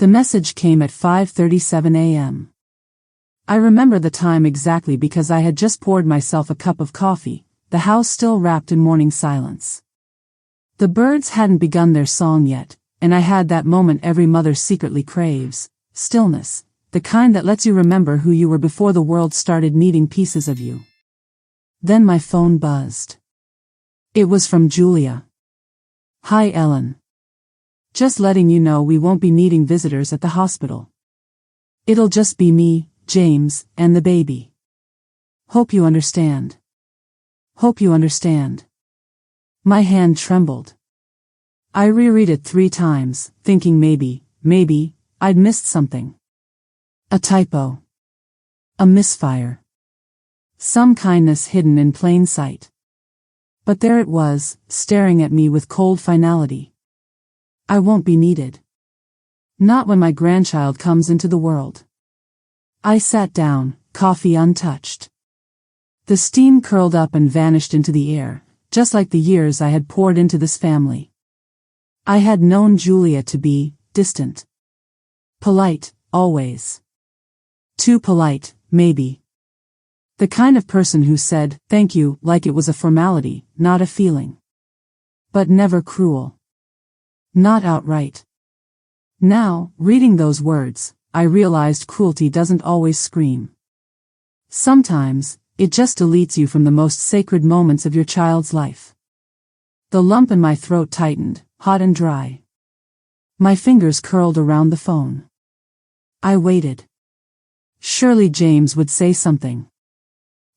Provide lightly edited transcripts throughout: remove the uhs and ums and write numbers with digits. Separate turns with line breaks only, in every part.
The message came at 5:37 a.m. I remember the time exactly because I had just poured myself a cup of coffee, the house still wrapped in morning silence. The birds hadn't begun their song yet, and I had that moment every mother secretly craves, stillness, the kind that lets you remember who you were before the world started needing pieces of you. Then my phone buzzed. It was from Julia. "Hi Ellen. Just letting you know we won't be needing visitors at the hospital. It'll just be me, James, and the baby. Hope you understand. Hope you understand." My hand trembled. I reread it 3 times, thinking maybe, I'd missed something. A typo. A misfire. Some kindness hidden in plain sight. But there it was, staring at me with cold finality. I won't be needed. Not when my grandchild comes into the world. I sat down, coffee untouched. The steam curled up and vanished into the air, just like the years I had poured into this family. I had known Julia to be distant. Polite, always. Too polite, maybe. The kind of person who said, "thank you," like it was a formality, not a feeling. But never cruel. Not outright. Now, reading those words, I realized cruelty doesn't always scream. Sometimes, it just deletes you from the most sacred moments of your child's life. The lump in my throat tightened, hot and dry. My fingers curled around the phone. I waited. Surely James would say something.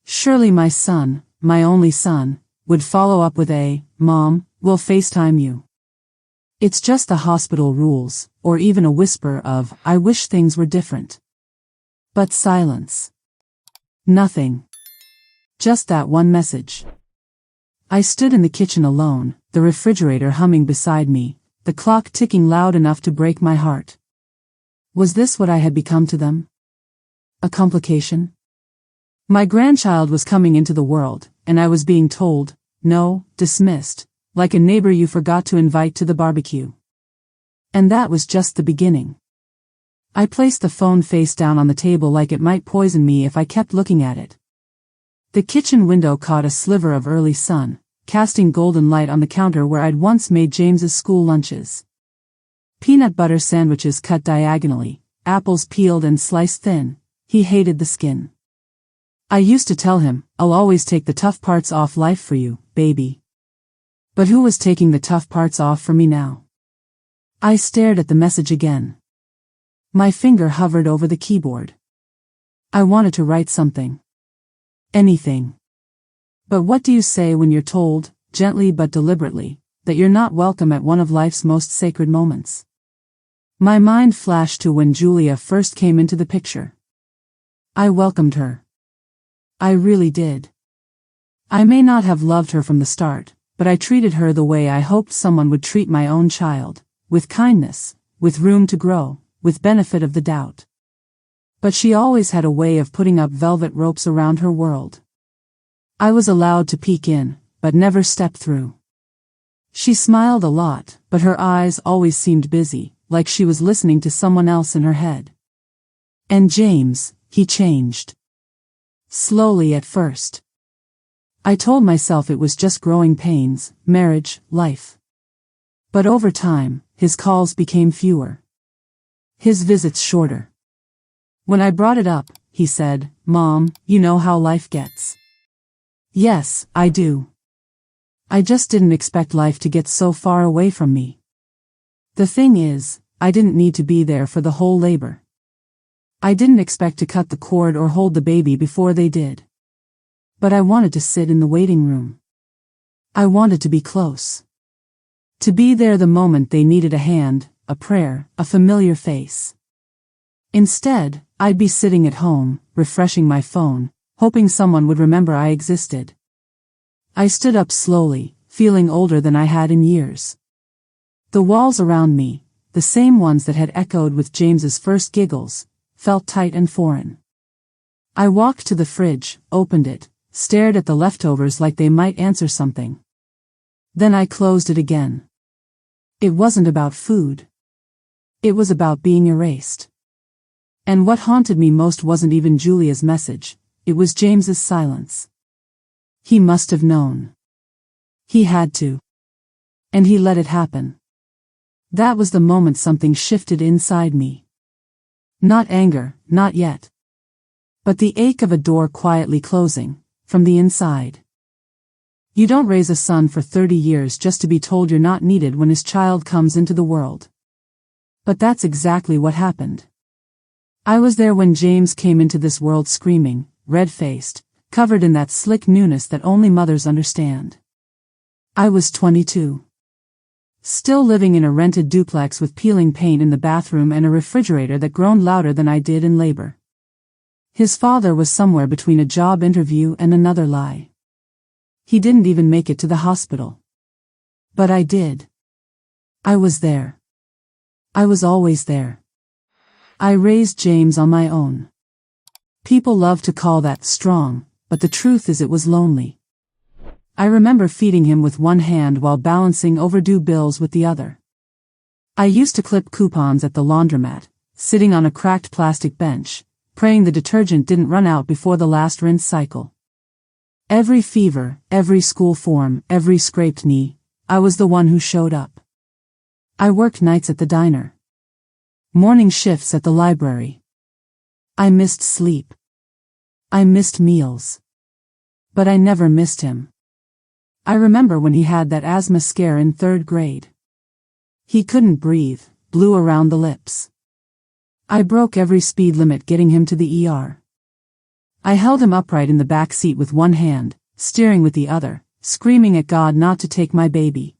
Surely my son, my only son, would follow up with a, "Mom, we'll FaceTime you." It's just the hospital rules, or even a whisper of, "I wish things were different." But silence. Nothing. Just that one message. I stood in the kitchen alone, the refrigerator humming beside me, the clock ticking loud enough to break my heart. Was this what I had become to them? A complication? My grandchild was coming into the world, and I was being told, no, dismissed, like a neighbor you forgot to invite to the barbecue. And that was just the beginning. I placed the phone face down on the table like it might poison me if I kept looking at it. The kitchen window caught a sliver of early sun, casting golden light on the counter where I'd once made James's school lunches. Peanut butter sandwiches cut diagonally, apples peeled and sliced thin. He hated the skin. I used to tell him, "I'll always take the tough parts off life for you, baby." But who was taking the tough parts off for me now? I stared at the message again. My finger hovered over the keyboard. I wanted to write something. Anything. But what do you say when you're told, gently but deliberately, that you're not welcome at one of life's most sacred moments? My mind flashed to when Julia first came into the picture. I welcomed her. I really did. I may not have loved her from the start, but I treated her the way I hoped someone would treat my own child, with kindness, with room to grow, with benefit of the doubt. But she always had a way of putting up velvet ropes around her world. I was allowed to peek in, but never step through. She smiled a lot, but her eyes always seemed busy, like she was listening to someone else in her head. And James, he changed. Slowly at first. I told myself it was just growing pains, marriage, life. But over time, his calls became fewer. His visits shorter. When I brought it up, he said, "Mom, you know how life gets." Yes, I do. I just didn't expect life to get so far away from me. The thing is, I didn't need to be there for the whole labor. I didn't expect to cut the cord or hold the baby before they did. But I wanted to sit in the waiting room. I wanted to be close. To be there the moment they needed a hand, a prayer, a familiar face. Instead, I'd be sitting at home, refreshing my phone, hoping someone would remember I existed. I stood up slowly, feeling older than I had in years. The walls around me, the same ones that had echoed with James's first giggles, felt tight and foreign. I walked to the fridge, opened it, stared at the leftovers like they might answer something. Then I closed it again. It wasn't about food. It was about being erased. And what haunted me most wasn't even Julia's message, it was James's silence. He must have known. He had to. And he let it happen. That was the moment something shifted inside me. Not anger, not yet. But the ache of a door quietly closing, from the inside. You don't raise a son for 30 years just to be told you're not needed when his child comes into the world. But that's exactly what happened. I was there when James came into this world screaming, red-faced, covered in that slick newness that only mothers understand. I was 22. Still living in a rented duplex with peeling paint in the bathroom and a refrigerator that groaned louder than I did in labor. His father was somewhere between a job interview and another lie. He didn't even make it to the hospital. But I did. I was there. I was always there. I raised James on my own. People love to call that strong, but the truth is it was lonely. I remember feeding him with one hand while balancing overdue bills with the other. I used to clip coupons at the laundromat, sitting on a cracked plastic bench, praying the detergent didn't run out before the last rinse cycle. Every fever, every school form, every scraped knee, I was the one who showed up. I worked nights at the diner. Morning shifts at the library. I missed sleep. I missed meals. But I never missed him. I remember when he had that asthma scare in 3rd grade. He couldn't breathe, blew around the lips. I broke every speed limit getting him to the ER. I held him upright in the back seat with one hand, steering with the other, screaming at God not to take my baby.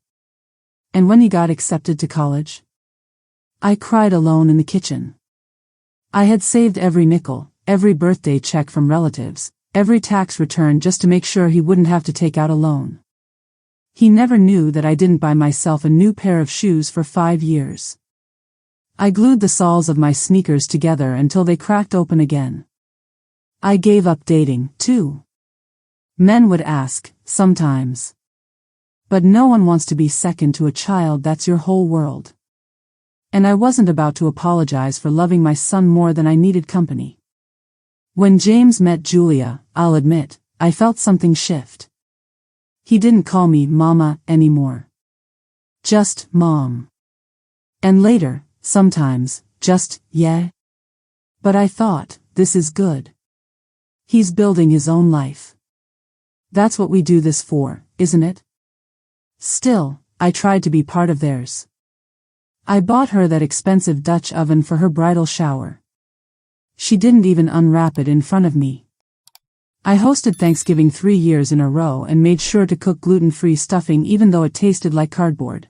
And when he got accepted to college, I cried alone in the kitchen. I had saved every nickel, every birthday check from relatives, every tax return just to make sure he wouldn't have to take out a loan. He never knew that I didn't buy myself a new pair of shoes for 5 years. I glued the soles of my sneakers together until they cracked open again. I gave up dating, too. Men would ask, sometimes. But no one wants to be second to a child that's your whole world. And I wasn't about to apologize for loving my son more than I needed company. When James met Julia, I'll admit, I felt something shift. He didn't call me Mama anymore. Just Mom. And later, sometimes, just, yeah. But I thought, this is good. He's building his own life. That's what we do this for, isn't it? Still, I tried to be part of theirs. I bought her that expensive Dutch oven for her bridal shower. She didn't even unwrap it in front of me. I hosted Thanksgiving 3 years in a row and made sure to cook gluten-free stuffing even though it tasted like cardboard.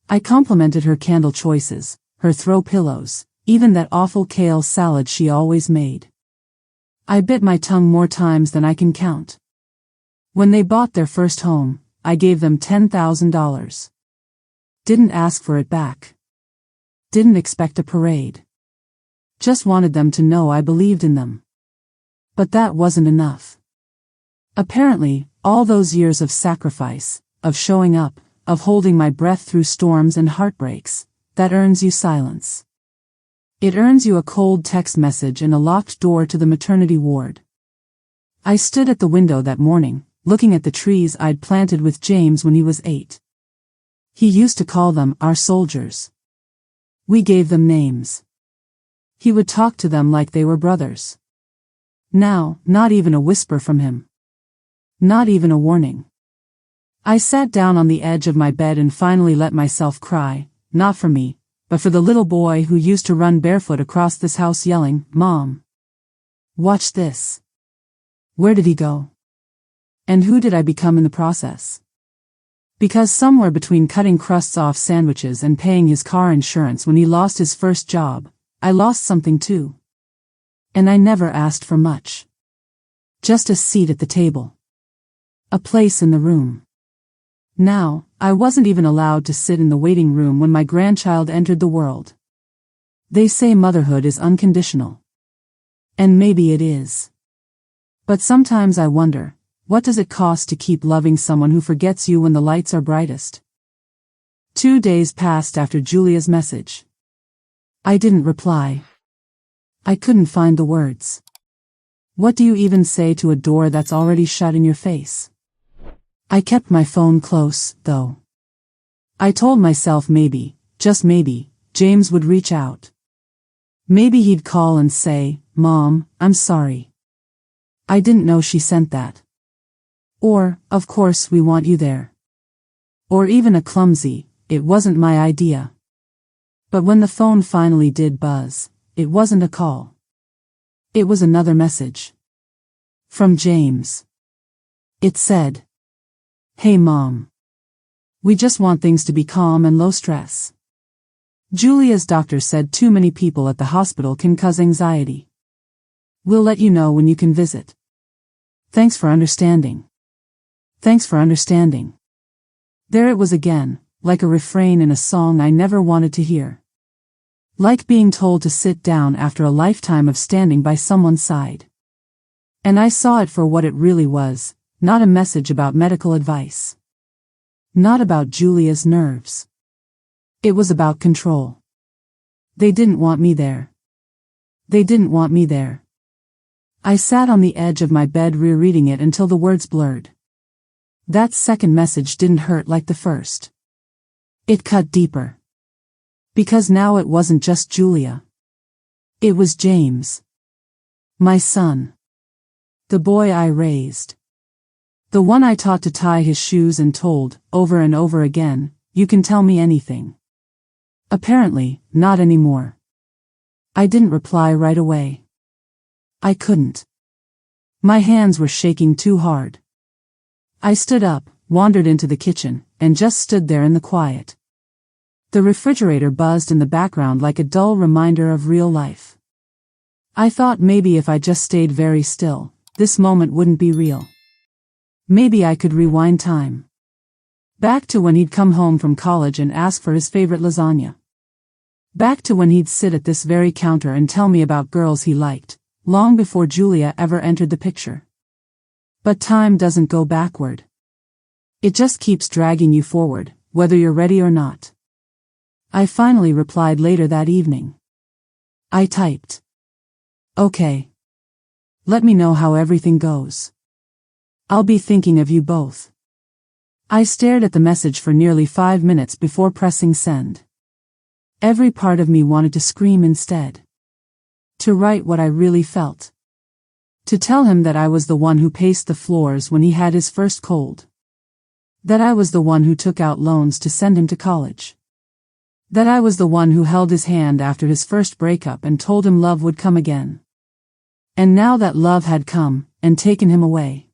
I complimented her candle choices, her throw pillows, even that awful kale salad she always made. I bit my tongue more times than I can count. When they bought their first home, I gave them $10,000. Didn't ask for it back. Didn't expect a parade. Just wanted them to know I believed in them. But that wasn't enough. Apparently, all those years of sacrifice, of showing up, of holding my breath through storms and heartbreaks, that earns you silence. It earns you a cold text message and a locked door to the maternity ward. I stood at the window that morning, looking at the trees I'd planted with James when he was 8. He used to call them our soldiers. We gave them names. He would talk to them like they were brothers. Now, not even a whisper from him. Not even a warning. I sat down on the edge of my bed and finally let myself cry, not for me, but for the little boy who used to run barefoot across this house yelling, "Mom! Watch this." Where did he go? And who did I become in the process? Because somewhere between cutting crusts off sandwiches and paying his car insurance when he lost his first job, I lost something too. And I never asked for much. Just a seat at the table. A place in the room. Now, I wasn't even allowed to sit in the waiting room when my grandchild entered the world. They say motherhood is unconditional. And maybe it is. But sometimes I wonder, what does it cost to keep loving someone who forgets you when the lights are brightest? 2 days passed after Julia's message. I didn't reply. I couldn't find the words. What do you even say to a door that's already shut in your face? I kept my phone close, though. I told myself maybe, just maybe, James would reach out. Maybe he'd call and say, "Mom, I'm sorry. I didn't know she sent that." Or, "Of course we want you there." Or even a clumsy, "It wasn't my idea." But when the phone finally did buzz, it wasn't a call. It was another message. From James. It said, "Hey Mom. We just want things to be calm and low stress. Julia's doctor said too many people at the hospital can cause anxiety. We'll let you know when you can visit. Thanks for understanding. Thanks for understanding." There it was again, like a refrain in a song I never wanted to hear. Like being told to sit down after a lifetime of standing by someone's side. And I saw it for what it really was, not a message about medical advice. Not about Julia's nerves. It was about control. They didn't want me there. They didn't want me there. I sat on the edge of my bed rereading it until the words blurred. That second message didn't hurt like the first. It cut deeper. Because now it wasn't just Julia. It was James. My son. The boy I raised. The one I taught to tie his shoes and told, over and over again, "You can tell me anything." Apparently, not anymore. I didn't reply right away. I couldn't. My hands were shaking too hard. I stood up, wandered into the kitchen, and just stood there in the quiet. The refrigerator buzzed in the background like a dull reminder of real life. I thought maybe if I just stayed very still, this moment wouldn't be real. Maybe I could rewind time. Back to when he'd come home from college and ask for his favorite lasagna. Back to when he'd sit at this very counter and tell me about girls he liked, long before Julia ever entered the picture. But time doesn't go backward. It just keeps dragging you forward, whether you're ready or not. I finally replied later that evening. I typed, "Okay. Let me know how everything goes. I'll be thinking of you both." I stared at the message for nearly 5 minutes before pressing send. Every part of me wanted to scream instead. To write what I really felt. To tell him that I was the one who paced the floors when he had his first cold. That I was the one who took out loans to send him to college. That I was the one who held his hand after his first breakup and told him love would come again. And now that love had come, and taken him away.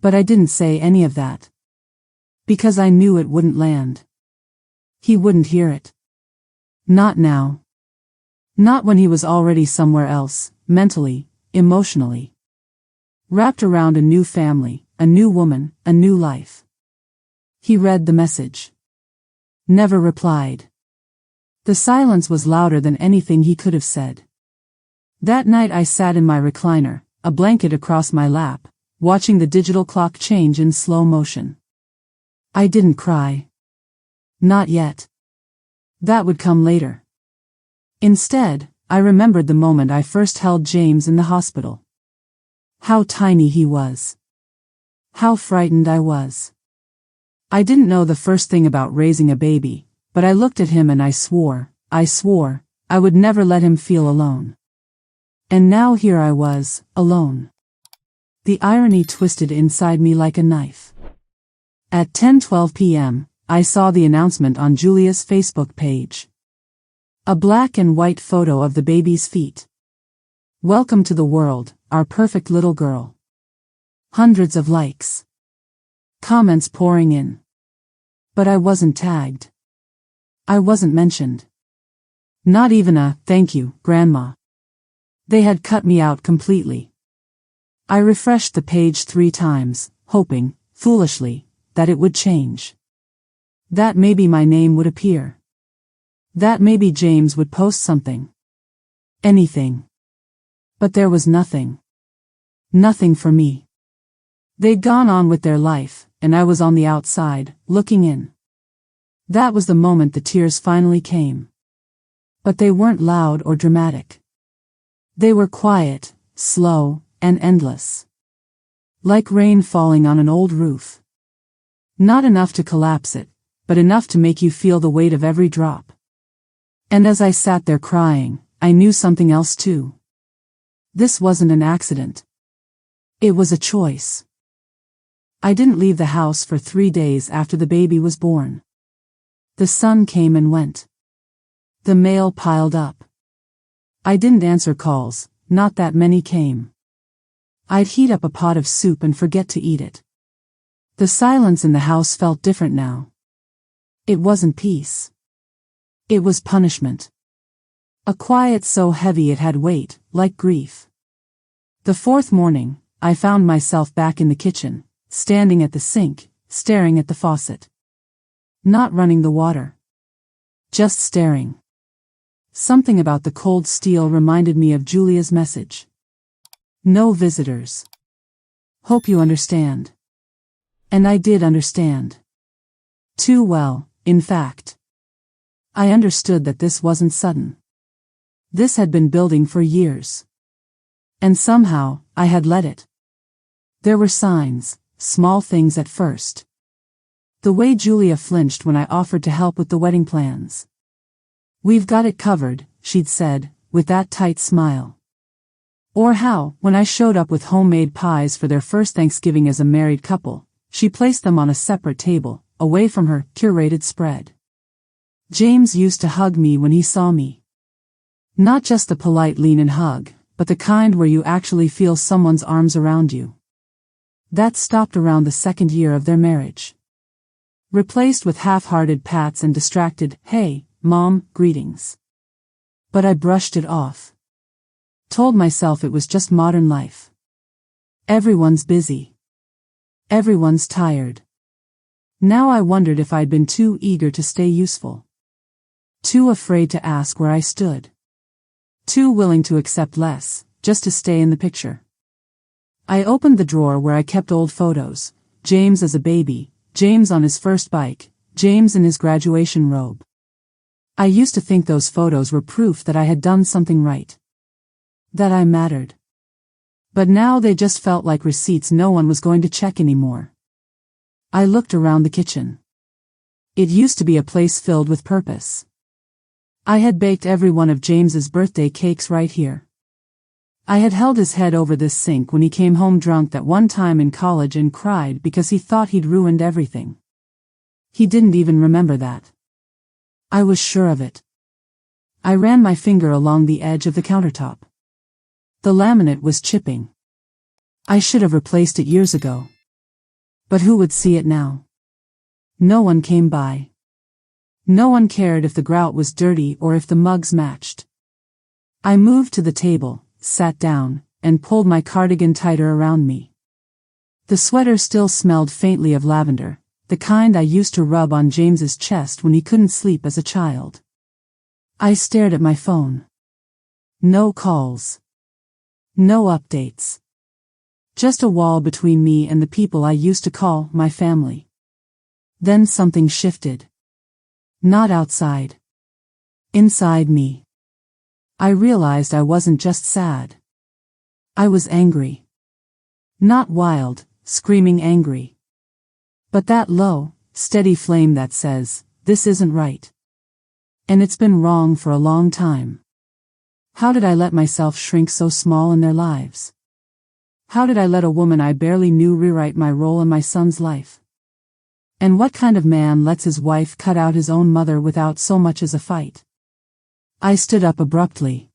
But I didn't say any of that. Because I knew it wouldn't land. He wouldn't hear it. Not now. Not when he was already somewhere else, mentally, emotionally. Wrapped around a new family, a new woman, a new life. He read the message. Never replied. The silence was louder than anything he could have said. That night I sat in my recliner, a blanket across my lap, watching the digital clock change in slow motion. I didn't cry. Not yet. That would come later. Instead, I remembered the moment I first held James in the hospital. How tiny he was. How frightened I was. I didn't know the first thing about raising a baby, but I looked at him and I swore I would never let him feel alone. And now here I was, alone. The irony twisted inside me like a knife. At 10:12 p.m., I saw the announcement on Julia's Facebook page. A black and white photo of the baby's feet. "Welcome to the world, our perfect little girl." Hundreds of likes. Comments pouring in. But I wasn't tagged. I wasn't mentioned. Not even a "thank you, Grandma." They had cut me out completely. I refreshed the page 3 times, hoping, foolishly, that it would change. That maybe my name would appear. That maybe James would post something. Anything. But there was nothing. Nothing for me. They'd gone on with their life, and I was on the outside, looking in. That was the moment the tears finally came. But they weren't loud or dramatic. They were quiet, slow, and endless. Like rain falling on an old roof. Not enough to collapse it, but enough to make you feel the weight of every drop. And as I sat there crying, I knew something else too. This wasn't an accident. It was a choice. I didn't leave the house for 3 days after the baby was born. The sun came and went. The mail piled up. I didn't answer calls, not that many came. I'd heat up a pot of soup and forget to eat it. The silence in the house felt different now. It wasn't peace. It was punishment. A quiet so heavy it had weight, like grief. The 4th morning, I found myself back in the kitchen, standing at the sink, staring at the faucet. Not running the water. Just staring. Something about the cold steel reminded me of Julia's message. No visitors. Hope you understand. And I did understand. Too well, in fact. I understood that this wasn't sudden. This had been building for years. And somehow, I had let it. There were signs, small things at first. The way Julia flinched when I offered to help with the wedding plans. "We've got it covered," she'd said, with that tight smile. Or how, when I showed up with homemade pies for their first Thanksgiving as a married couple, she placed them on a separate table, away from her curated spread. James used to hug me when he saw me. Not just the polite lean-in hug, but the kind where you actually feel someone's arms around you. That stopped around the 2nd year of their marriage. Replaced with half-hearted pats and distracted, "Hey, Mom," greetings. But I brushed it off. Told myself it was just modern life. Everyone's busy. Everyone's tired. Now I wondered if I'd been too eager to stay useful. Too afraid to ask where I stood. Too willing to accept less, just to stay in the picture. I opened the drawer where I kept old photos, James as a baby, James on his first bike, James in his graduation robe. I used to think those photos were proof that I had done something right. That I mattered. But now they just felt like receipts no one was going to check anymore. I looked around the kitchen. It used to be a place filled with purpose. I had baked every one of James's birthday cakes right here. I had held his head over this sink when he came home drunk that one time in college and cried because he thought he'd ruined everything. He didn't even remember that. I was sure of it. I ran my finger along the edge of the countertop. The laminate was chipping. I should have replaced it years ago. But who would see it now? No one came by. No one cared if the grout was dirty or if the mugs matched. I moved to the table, sat down, and pulled my cardigan tighter around me. The sweater still smelled faintly of lavender, the kind I used to rub on James's chest when he couldn't sleep as a child. I stared at my phone. No calls. No updates. Just a wall between me and the people I used to call my family. Then something shifted. Not outside. Inside me. I realized I wasn't just sad. I was angry. Not wild, screaming angry. But that low, steady flame that says, "This isn't right." And it's been wrong for a long time. How did I let myself shrink so small in their lives? How did I let a woman I barely knew rewrite my role in my son's life? And what kind of man lets his wife cut out his own mother without so much as a fight? I stood up abruptly.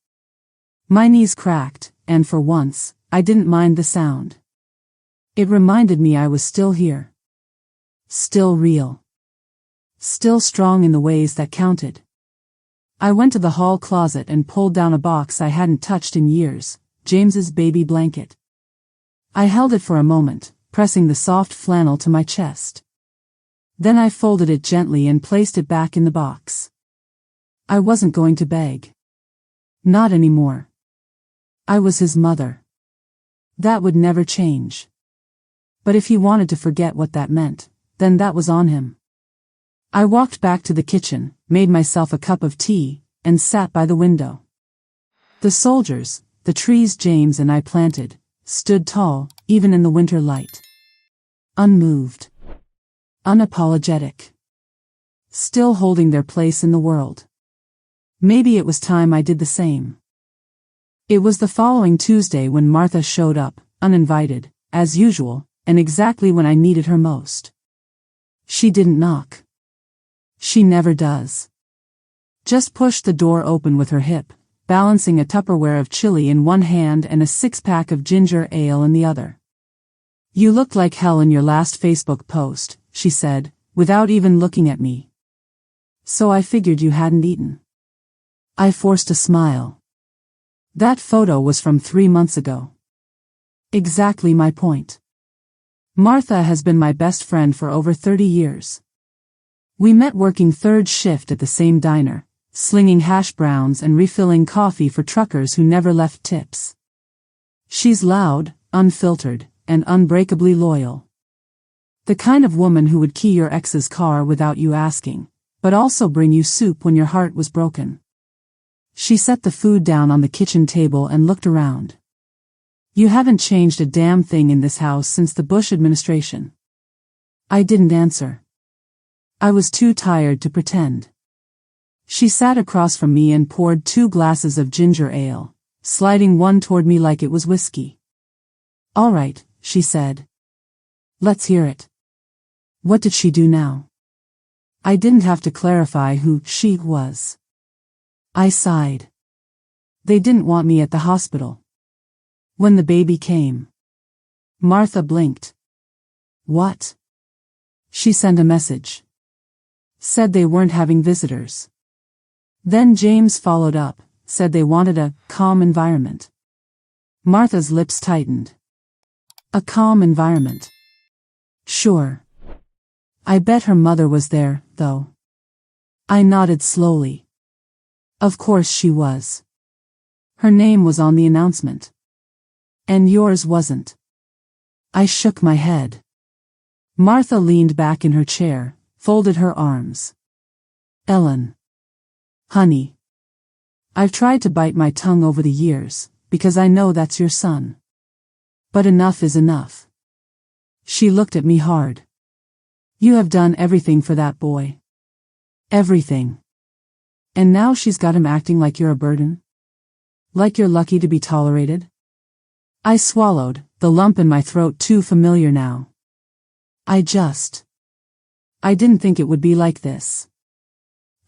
My knees cracked, and for once, I didn't mind the sound. It reminded me I was still here. Still real. Still strong in the ways that counted. I went to the hall closet and pulled down a box I hadn't touched in years, James's baby blanket. I held it for a moment, pressing the soft flannel to my chest. Then I folded it gently and placed it back in the box. I wasn't going to beg. Not anymore. I was his mother. That would never change. But if he wanted to forget what that meant, then that was on him. I walked back to the kitchen, made myself a cup of tea, and sat by the window. The soldiers, the trees James and I planted, stood tall, even in the winter light. Unmoved. Unapologetic. Still holding their place in the world. Maybe it was time I did the same. It was the following Tuesday when Martha showed up, uninvited, as usual, and exactly when I needed her most. She didn't knock. She never does. Just pushed the door open with her hip, balancing a Tupperware of chili in one hand and a six-pack of ginger ale in the other. "You looked like hell in your last Facebook post," she said, without even looking at me. "So I figured you hadn't eaten." I forced a smile. That photo was from 3 months ago. Exactly my point. Martha has been my best friend for over 30 years. We met working third shift at the same diner, slinging hash browns and refilling coffee for truckers who never left tips. She's loud, unfiltered, and unbreakably loyal. The kind of woman who would key your ex's car without you asking, but also bring you soup when your heart was broken. She set the food down on the kitchen table and looked around. "You haven't changed a damn thing in this house since the Bush administration." I didn't answer. I was too tired to pretend. She sat across from me and poured 2 glasses of ginger ale, sliding one toward me like it was whiskey. "All right," she said. "Let's hear it." What did she do now? I didn't have to clarify who she was. I sighed. They didn't want me at the hospital. When the baby came. Martha blinked. What? She sent a message. Said they weren't having visitors. Then James followed up, said they wanted a calm environment. Martha's lips tightened. A calm environment. Sure. I bet her mother was there, though. I nodded slowly. Of course she was. Her name was on the announcement. And yours wasn't. I shook my head. Martha leaned back in her chair, folded her arms. Ellen. Honey. I've tried to bite my tongue over the years, because I know that's your son. But enough is enough. She looked at me hard. You have done everything for that boy. Everything. And now she's got him acting like you're a burden? Like you're lucky to be tolerated? I swallowed, the lump in my throat too familiar now. I didn't think it would be like this.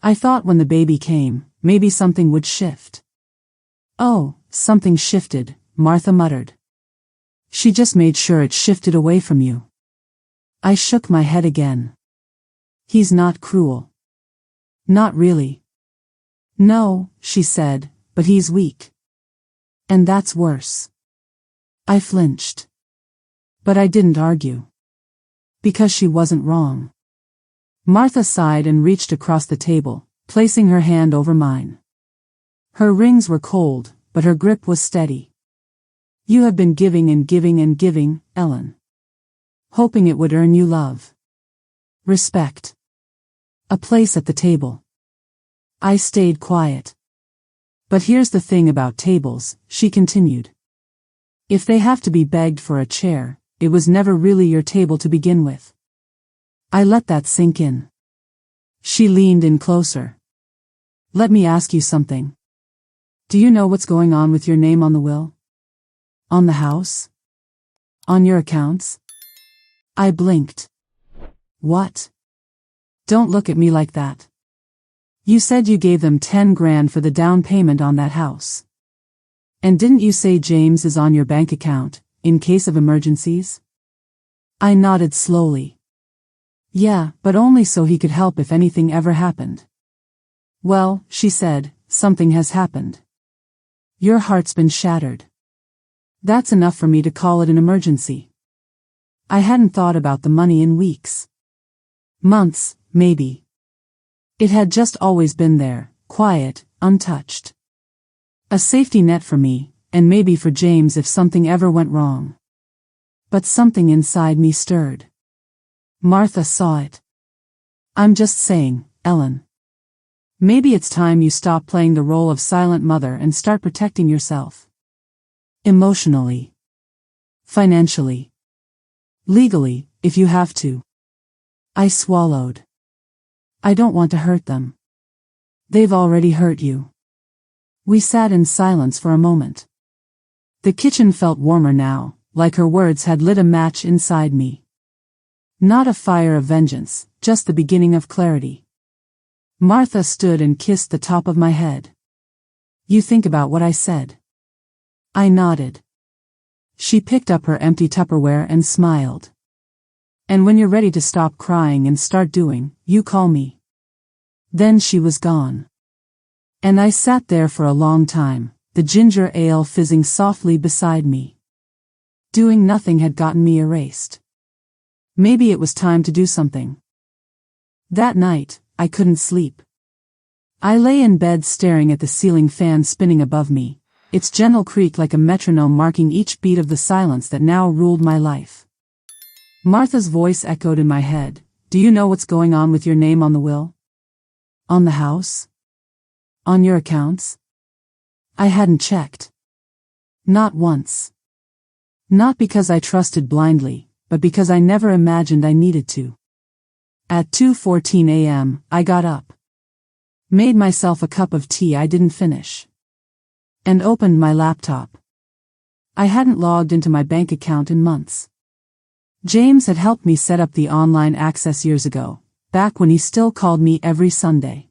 I thought when the baby came, maybe something would shift. Oh, something shifted, Martha muttered. She just made sure it shifted away from you. I shook my head again. He's not cruel. Not really. No, she said, but he's weak. And that's worse. I flinched. But I didn't argue. Because she wasn't wrong. Martha sighed and reached across the table, placing her hand over mine. Her rings were cold, but her grip was steady. You have been giving and giving and giving, Ellen. Hoping it would earn you love. Respect. A place at the table. I stayed quiet. But here's the thing about tables, she continued. If they have to be begged for a chair, it was never really your table to begin with. I let that sink in. She leaned in closer. Let me ask you something. Do you know what's going on with your name on the will? On the house? On your accounts? I blinked. What? Don't look at me like that. You said you gave them 10 grand for the down payment on that house. And didn't you say James is on your bank account, in case of emergencies? I nodded slowly. Yeah, but only so he could help if anything ever happened. Well, she said, something has happened. Your heart's been shattered. That's enough for me to call it an emergency. I hadn't thought about the money in weeks. Months, maybe. It had just always been there, quiet, untouched. A safety net for me, and maybe for James if something ever went wrong. But something inside me stirred. Martha saw it. I'm just saying, Ellen. Maybe it's time you stop playing the role of silent mother and start protecting yourself. Emotionally. Financially. Legally, if you have to. I swallowed. I don't want to hurt them. They've already hurt you. We sat in silence for a moment. The kitchen felt warmer now, like her words had lit a match inside me. Not a fire of vengeance, just the beginning of clarity. Martha stood and kissed the top of my head. You think about what I said. I nodded. She picked up her empty Tupperware and smiled. And when you're ready to stop crying and start doing, you call me. Then she was gone. And I sat there for a long time, the ginger ale fizzing softly beside me. Doing nothing had gotten me erased. Maybe it was time to do something. That night, I couldn't sleep. I lay in bed staring at the ceiling fan spinning above me, its gentle creak like a metronome marking each beat of the silence that now ruled my life. Martha's voice echoed in my head. Do you know what's going on with your name on the will? On the house? On your accounts? I hadn't checked. Not once. Not because I trusted blindly, but because I never imagined I needed to. At 2:14 a.m., I got up. Made myself a cup of tea I didn't finish. And opened my laptop. I hadn't logged into my bank account in months. James had helped me set up the online access years ago, back when he still called me every Sunday.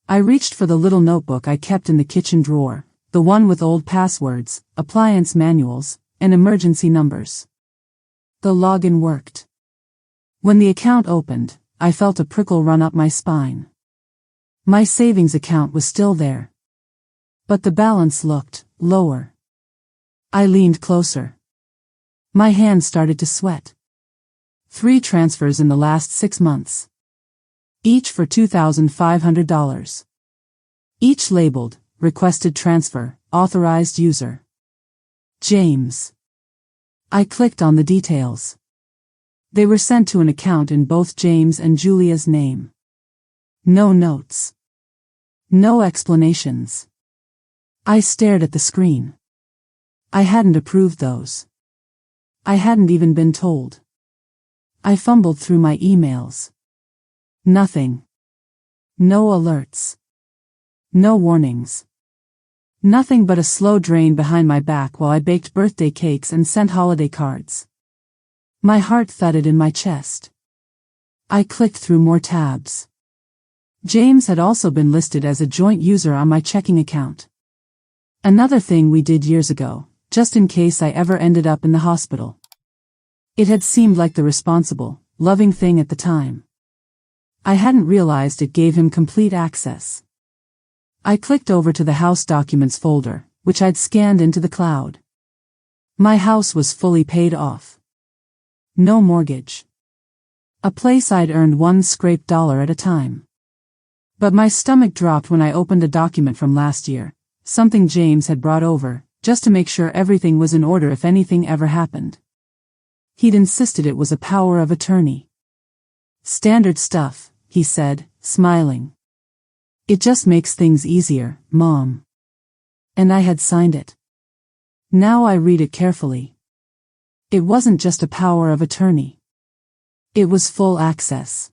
I reached for the little notebook I kept in the kitchen drawer, the one with old passwords, appliance manuals, and emergency numbers. The login worked. When the account opened, I felt a prickle run up my spine. My savings account was still there. But the balance looked lower. I leaned closer. My hands started to sweat. 3 transfers in the last 6 months. Each for $2,500. Each labeled, requested transfer, authorized user. James. I clicked on the details. They were sent to an account in both James and Julia's name. No notes. No explanations. I stared at the screen. I hadn't approved those. I hadn't even been told. I fumbled through my emails. Nothing. No alerts. No warnings. Nothing but a slow drain behind my back while I baked birthday cakes and sent holiday cards. My heart thudded in my chest. I clicked through more tabs. James had also been listed as a joint user on my checking account. Another thing we did years ago, just in case I ever ended up in the hospital. It had seemed like the responsible, loving thing at the time. I hadn't realized it gave him complete access. I clicked over to the house documents folder, which I'd scanned into the cloud. My house was fully paid off. No mortgage. A place I'd earned one scraped dollar at a time. But my stomach dropped when I opened a document from last year, something James had brought over, just to make sure everything was in order if anything ever happened. He'd insisted it was a power of attorney. Standard stuff, he said, smiling. It just makes things easier, Mom. And I had signed it. Now I read it carefully. It wasn't just a power of attorney. It was full access.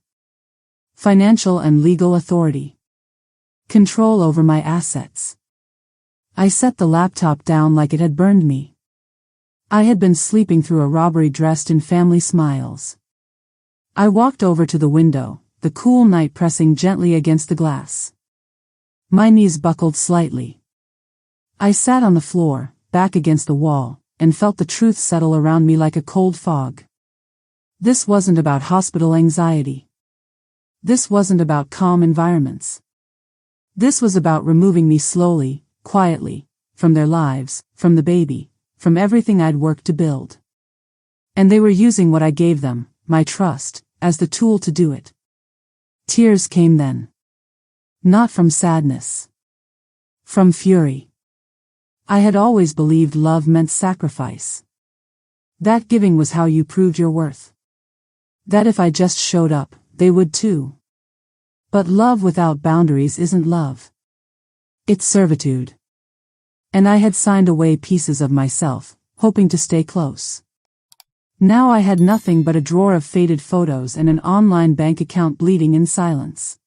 Financial and legal authority. Control over my assets. I set the laptop down like it had burned me. I had been sleeping through a robbery dressed in family smiles. I walked over to the window, the cool night pressing gently against the glass. My knees buckled slightly. I sat on the floor, back against the wall, and felt the truth settle around me like a cold fog. This wasn't about hospital anxiety. This wasn't about calm environments. This was about removing me slowly, quietly, from their lives, from the baby, from everything I'd worked to build. And they were using what I gave them, my trust, as the tool to do it. Tears came then. Not from sadness. From fury. I had always believed love meant sacrifice. That giving was how you proved your worth. That if I just showed up, they would too. But love without boundaries isn't love. It's servitude. And I had signed away pieces of myself, hoping to stay close. Now I had nothing but a drawer of faded photos and an online bank account bleeding in silence.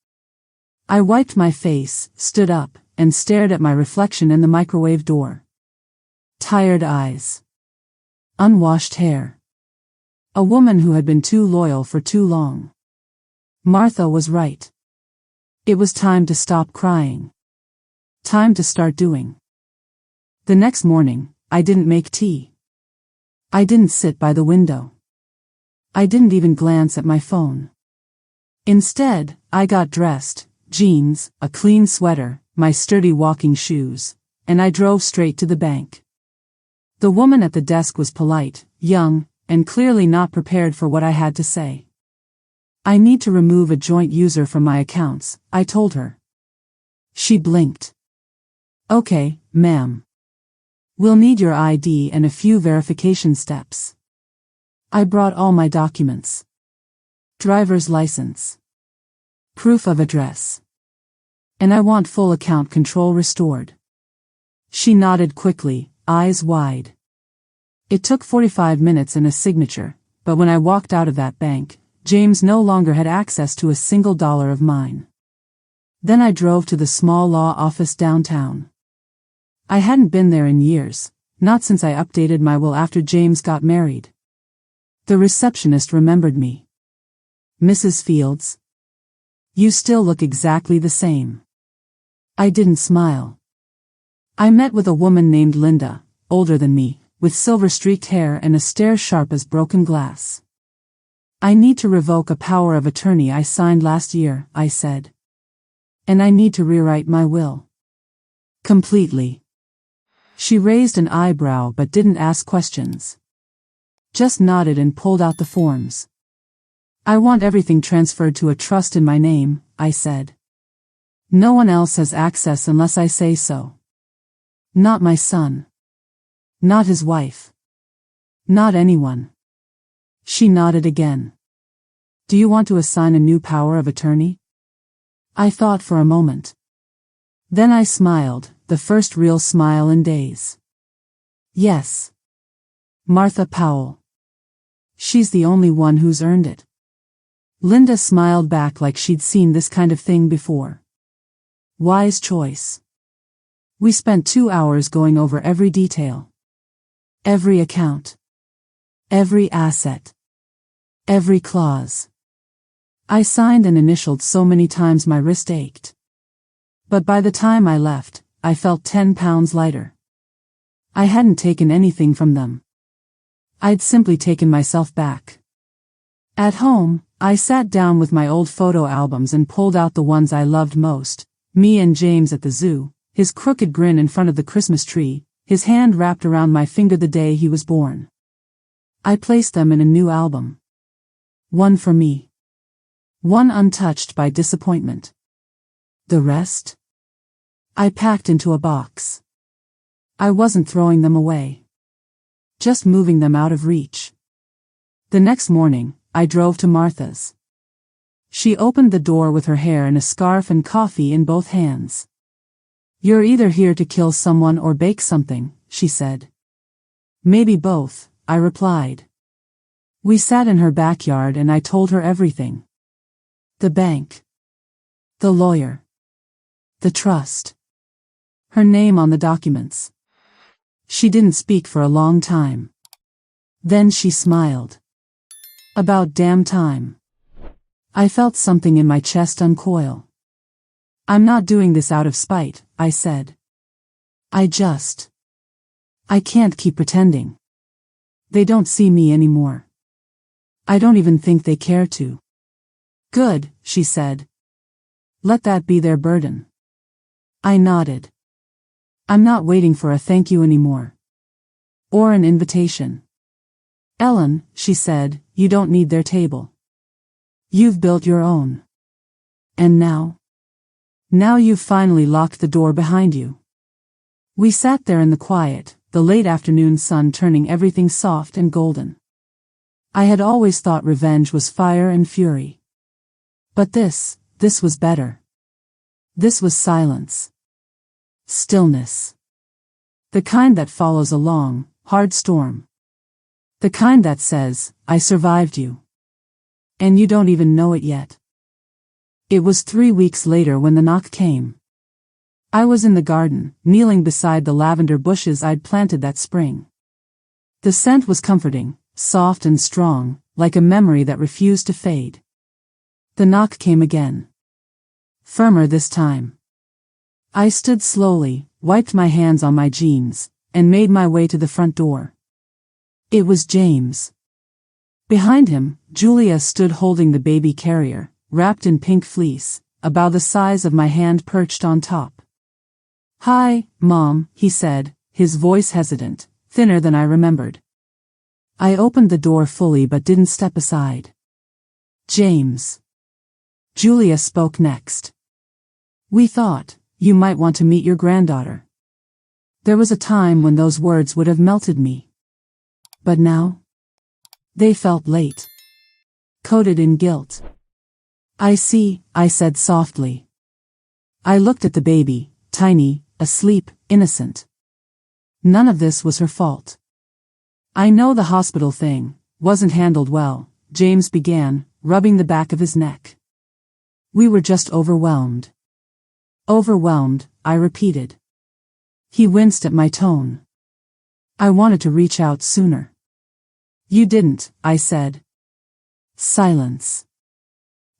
I wiped my face, stood up, and stared at my reflection in the microwave door. Tired eyes. Unwashed hair. A woman who had been too loyal for too long. Martha was right. It was time to stop crying. Time to start doing. The next morning, I didn't make tea. I didn't sit by the window. I didn't even glance at my phone. Instead, I got dressed, jeans, a clean sweater, my sturdy walking shoes, and I drove straight to the bank. The woman at the desk was polite, young, and clearly not prepared for what I had to say. I need to remove a joint user from my accounts, I told her. She blinked. Okay, ma'am. We'll need your ID and a few verification steps. I brought all my documents. Driver's license. Proof of address. And I want full account control restored. She nodded quickly, eyes wide. It took 45 minutes and a signature, but when I walked out of that bank, James no longer had access to a single dollar of mine. Then I drove to the small law office downtown. I hadn't been there in years, not since I updated my will after James got married. The receptionist remembered me. Mrs. Fields? You still look exactly the same. I didn't smile. I met with a woman named Linda, older than me, with silver-streaked hair and a stare sharp as broken glass. I need to revoke a power of attorney I signed last year, I said. And I need to rewrite my will. Completely. She raised an eyebrow but didn't ask questions. Just nodded and pulled out the forms. I want everything transferred to a trust in my name, I said. No one else has access unless I say so. Not my son. Not his wife. Not anyone. She nodded again. Do you want to assign a new power of attorney? I thought for a moment. Then I smiled, the first real smile in days. Yes. Martha Powell. She's the only one who's earned it. Linda smiled back like she'd seen this kind of thing before. Wise choice. We spent 2 hours going over every detail. Every account. Every asset. Every clause. I signed and initialed so many times my wrist ached. But by the time I left, I felt 10 pounds lighter. I hadn't taken anything from them. I'd simply taken myself back. At home, I sat down with my old photo albums and pulled out the ones I loved most, me and James at the zoo, his crooked grin in front of the Christmas tree, his hand wrapped around my finger the day he was born. I placed them in a new album. One for me. One untouched by disappointment. The rest? I packed into a box. I wasn't throwing them away. Just moving them out of reach. The next morning, I drove to Martha's. She opened the door with her hair in a scarf and coffee in both hands. You're either here to kill someone or bake something, she said. Maybe both, I replied. We sat in her backyard and I told her everything. The bank. The lawyer. The trust. Her name on the documents. She didn't speak for a long time. Then she smiled. About damn time. I felt something in my chest uncoil. I'm not doing this out of spite, I said. I can't keep pretending. They don't see me anymore. I don't even think they care to. Good, she said. Let that be their burden. I nodded. I'm not waiting for a thank you anymore. Or an invitation. Ellen, she said, you don't need their table. You've built your own. And now? Now you've finally locked the door behind you. We sat there in the quiet, the late afternoon sun turning everything soft and golden. I had always thought revenge was fire and fury. But this this was better. This was silence. Stillness. The kind that follows a long, hard storm. The kind that says, I survived you. And you don't even know it yet. It was 3 weeks later when the knock came. I was in the garden, kneeling beside the lavender bushes I'd planted that spring. The scent was comforting, soft and strong, like a memory that refused to fade. The knock came again. Firmer this time. I stood slowly, wiped my hands on my jeans, and made my way to the front door. It was James. Behind him, Julia stood holding the baby carrier, wrapped in pink fleece, about the size of my hand perched on top. "Hi, Mom," he said, his voice hesitant, thinner than I remembered. I opened the door fully but didn't step aside. "James." Julia spoke next. "We thought you might want to meet your granddaughter." There was a time when those words would have melted me. But now? They felt late. Coated in guilt. "I see," I said softly. I looked at the baby, tiny, asleep, innocent. None of this was her fault. "I know the hospital thing wasn't handled well," James began, rubbing the back of his neck. "We were just overwhelmed." "Overwhelmed," I repeated. He winced at my tone. "I wanted to reach out sooner." "You didn't," I said. Silence.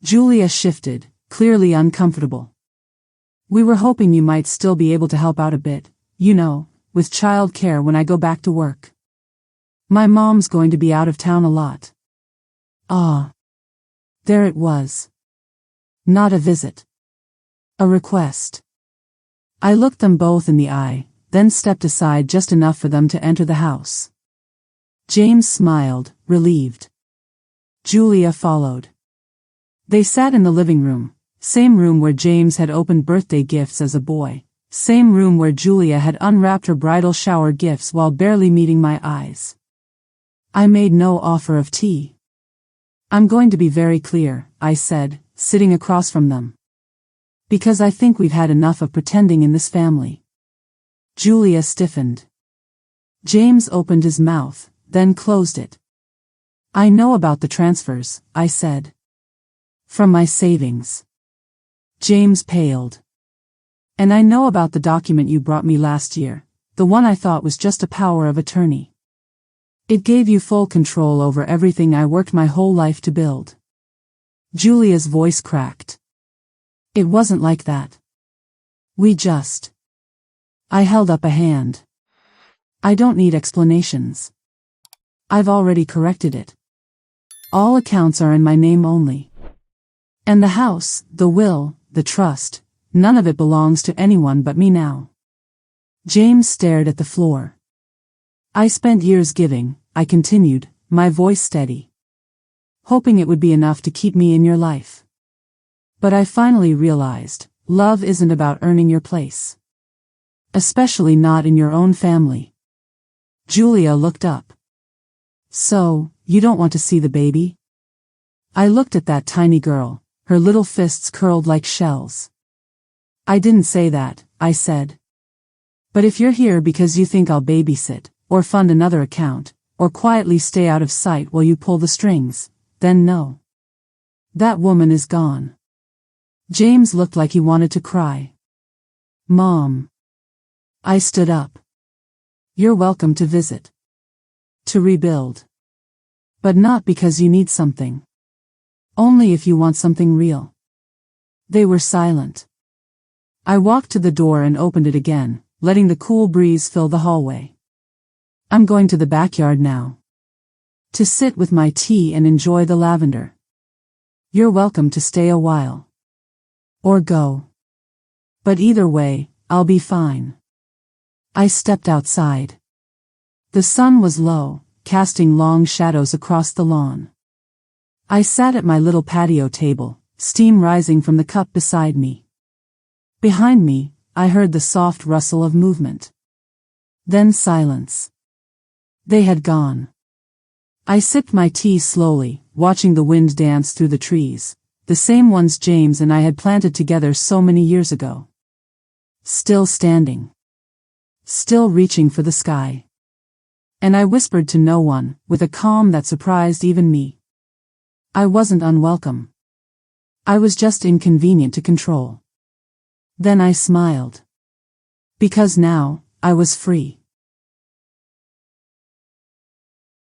Julia shifted, clearly uncomfortable. "We were hoping you might still be able to help out a bit, with child care when I go back to work. My mom's going to be out of town a lot." Ah. There it was. Not a visit. A request. I looked them both in the eye, then stepped aside just enough for them to enter the house. James smiled, relieved. Julia followed. They sat in the living room, same room where James had opened birthday gifts as a boy, same room where Julia had unwrapped her bridal shower gifts while barely meeting my eyes. I made no offer of tea. "I'm going to be very clear," I said, sitting across from them. "Because I think we've had enough of pretending in this family." Julia stiffened. James opened his mouth, then closed it. "I know about the transfers," I said. "From my savings." James paled. "And I know about the document you brought me last year, the one I thought was just a power of attorney. It gave you full control over everything I worked my whole life to build." Julia's voice cracked. "It wasn't like that. We just—" I held up a hand. "I don't need explanations. I've already corrected it. All accounts are in my name only. And the house, the will, the trust, none of it belongs to anyone but me now." James stared at the floor. "I spent years giving," I continued, my voice steady. "Hoping it would be enough to keep me in your life. But I finally realized, love isn't about earning your place. Especially not in your own family." Julia looked up. "So, you don't want to see the baby?" I looked at that tiny girl, her little fists curled like shells. "I didn't say that," I said. "But if you're here because you think I'll babysit, or fund another account, or quietly stay out of sight while you pull the strings, then no. That woman is gone." James looked like he wanted to cry. "Mom." I stood up. "You're welcome to visit. To rebuild. But not because you need something. Only if you want something real." They were silent. I walked to the door and opened it again, letting the cool breeze fill the hallway. "I'm going to the backyard now. To sit with my tea and enjoy the lavender. You're welcome to stay a while. Or go. But either way, I'll be fine." I stepped outside. The sun was low, casting long shadows across the lawn. I sat at my little patio table, steam rising from the cup beside me. Behind me, I heard the soft rustle of movement. Then silence. They had gone. I sipped my tea slowly, watching the wind dance through the trees, the same ones James and I had planted together so many years ago. Still standing. Still reaching for the sky. And I whispered to no one, with a calm that surprised even me. I wasn't unwelcome. I was just inconvenient to control. Then I smiled. Because now, I was free.